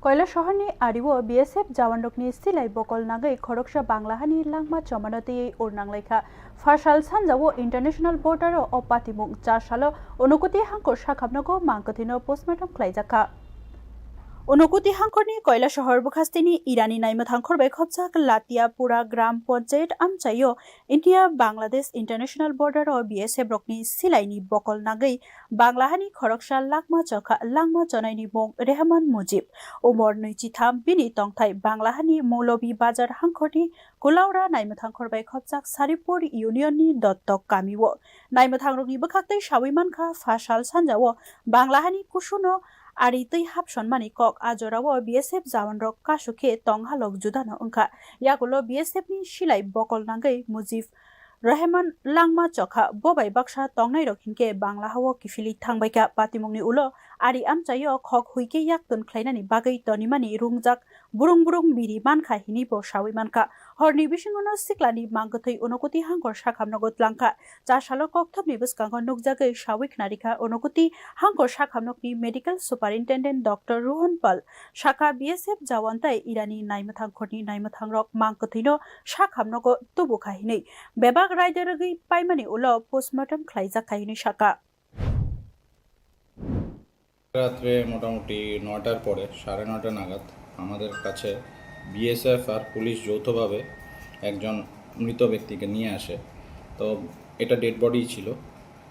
কৈলাসহरनि आरिवो BSF जवानरokni सिलाय बकल नागै खरकसा बांलाहानि लांमा चमानतेयै उरनांलायखा फारसाल सानजावो इंटरनेशनल बॉर्डर अपातिमुं चारसालो अनुकुति हांखर साखाबनगो मांकथिनो पोस्टमार्टम खालायजाखा অনুকুতি হাংখরনি কৈলাসহর বখাস্তিনি ইরানি নাইমথাংখর বেখবজাক লাতিয়াপুরা গ্রাম পঞ্চায়েত আমচাইও India Bangladesh international border BSF রকনি সিলাইনি বকল নাগৈ বাংলাহানি খরকসা লাংমা চনাইনি মং রেহমান মুজিব উমর নৈচিথাম বিনি তংথাই বাংলাহানি মৌলবী বাজার হাংখরনি কুলাউরা নাইমথাংখর বেখবজাক সারিপুর ইউনিয়ননি দত্তক কামিও নাইমথাংরকনি বখাক্তै সাউইমানখা ফাসাল সানজাও বাংলাহানি কুসুনো आरि तै हाब सनमानि कक आजराव बीएसएफ जवान रक कासुखे तंगहालक जुदानो अंखा यागुलो बीएसएफ नि सिलाय बकल नागै मुजिब रहमान लांगमा चखा बबाय बाक्सा तंगनाय रखिनके बांला हाव किफिलि थांबायका पातिमुंनि उलो आरि आमचायो खक हुइके याक्तन ख्लायनानि बागै तनिमानि रुंजाक बुरुं बिरि मानखा हिनि बो सावै मानखा हरनि बिसिङनो सिक्लानि मांगथै अनुकुति हांखर साखाबनगो tlangखा चारसालो कक्थबनि बसकांगो नुकजागै सावै खनारिखा अनुकुति हांखर साखाबनगनि मेडिकल सुपारिनटेन्डेन्ट डक्टर रोहन पाल शाखा बीएसएफ जवानताय इरानि नाइमथांखरनि नाइमथांरक मांगथैनो साखाबनगो तुबुखाहिनै बेबाग रायदारगै पाइमानि उलो पोस्टमार्टम खालायजाखाहिनै शाखा রাত্রে মোটামুটি ৯টার পরে ৯:৩০ নাগাদ আমাদের কাছে বিএসএফ আর পুলিশ যৌথভাবে একজন মৃত ব্যক্তিকে নিয়ে আসে। তো এটা ডেড বডি ছিল।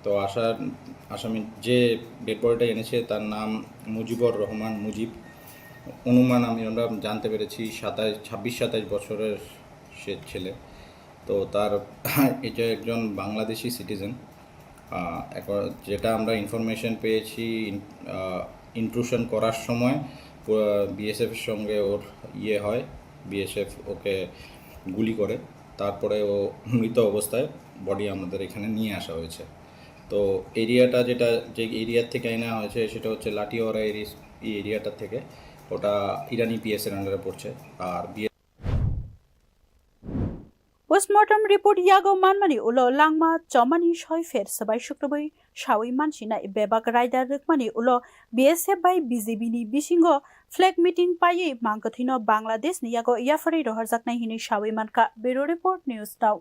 তো আসামি যে ডেড বডিটা এনেছে তার নাম মুজিবুর রহমান মুজিব। অনুমান আমরা জানতে পেরেছি ২৬-২৭ বছরের সে ছেলে। তো তার এটা একজন বাংলাদেশি সিটিজেন। যেটা আমরা ইনফরমেশন পেয়েছি ইন্ট্রুশন করার সময় বিএসএফের সঙ্গে ওর হয়, বিএসএফ ওকে গুলি করে, তারপরে ও মৃত অবস্থায় বডি আমাদের এখানে নিয়ে আসা হয়েছে। তো এরিয়াটা যে এরিয়ার থেকে নেওয়া হয়েছে সেটা হচ্ছে লাটিওয়ারা এই এরিয়াটা থেকে, ওটা ইরানি পিএসের আন্ডারে পড়ছে। আর पोस्टमार्टम रिपोर्ट यागो मानमानि उलो लांगमा चमानि सय फेर सबाय शुक्रबै सावै मानसिनाय बेबाग रायदार रोकमानि उलो बीएसएफ बाय बीजेपी नि बिसिंगो फ्लैग मीटिंग पायै मांगथिनो बांग्लादेश नि यागो याफारै रहरजाकनाय हिनि सावै मानका ब्यूरो रिपोर्ट न्यूज नाउ।